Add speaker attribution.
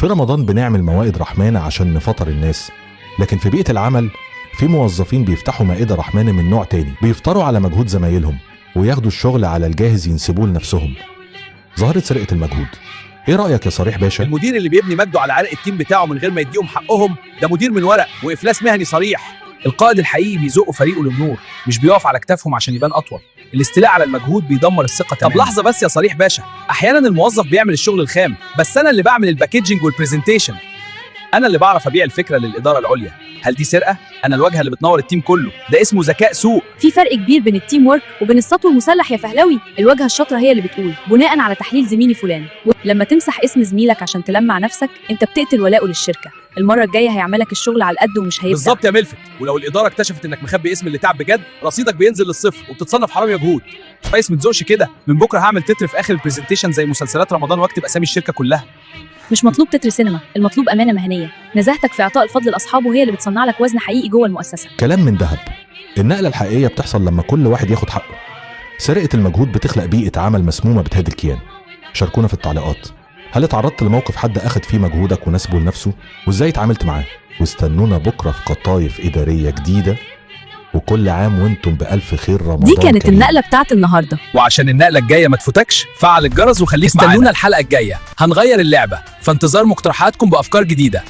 Speaker 1: في رمضان بنعمل موائد رحمانة عشان نفطر الناس، لكن في بيئة العمل في موظفين بيفتحوا مائدة رحمانة من نوع تاني، بيفطروا على مجهود زمايلهم وياخدوا الشغل على الجاهز ينسبوه لنفسهم. ظاهرة سرقة المجهود. ايه رأيك يا صريح باشا؟
Speaker 2: المدير اللي بيبني مجده على عرق التيم بتاعه من غير ما يديهم حقهم ده مدير من ورق وإفلاس مهني صريح. القائد الحقيقي بيزق فريقه للنور، مش بيقف على كتافهم عشان يبان أطول. الاستيلاء على المجهود بيدمر الثقة تماما. طب لحظة بس يا صريح باشا، أحيانا الموظف بيعمل الشغل الخام، بس أنا اللي بعمل الباكيجنج والبرزنتيشن. أنا اللي بعرف أبيع الفكرة للإدارة العليا. هل دي سرقة؟ أنا الواجهة اللي بتنور التيم كله، ده اسمه ذكاء سوق.
Speaker 3: في فرق كبير بين التيم ورك وبين السطو المسلح يا فهلوي. الواجهة الشاطرة هي اللي بتقول بناء على تحليل زميلي فلان. لما تمسح اسم زميلك عشان تلمع نفسك، انت بتقتل ولاءه للشركة. المرة الجاية هيعملك الشغل على القد ومش هيبدأ.
Speaker 2: بالظبط يا ملفت، ولو الإدارة اكتشفت إنك مخبي اسم اللي تعب بجد، رصيدك بينزل للصفر وبتتصنف حرامي مجهود. كويس ما تزوقش كده، من بكرة هعمل تتر في آخر البرزنتيشن زي مسلسلات رمضان واكتب أسامي الشركة كلها.
Speaker 3: مش مطلوب تتر سينما، المطلوب أمانة مهنية. نزاهتك في إعطاء الفضل لأصحابه هي اللي بتصنع لك وزن حقيقي جوه المؤسسة.
Speaker 1: كلام من ذهب. النقلة الحقيقية بتحصل لما كل واحد ياخد حقه. سرقة المجهود بتخلق بيئة عمل مسمومة بتهدي الكيان. شاركونا في التعليقات، هل اتعرضت لموقف حد أخد فيه مجهودك ونسبه لنفسه؟ وإزاي اتعاملت معاه؟ واستنونا بكرة في قطايف إدارية جديدة، وكل عام وانتم بألف خير. رمضان
Speaker 3: دي كانت
Speaker 1: كريم.
Speaker 3: النقلة بتاعت النهاردة،
Speaker 2: وعشان النقلة الجاية ما تفوتكش فعل الجرس وخليك معانا. استنونا الحلقة الجاية، هنغير اللعبة، فانتظار مقترحاتكم بأفكار جديدة.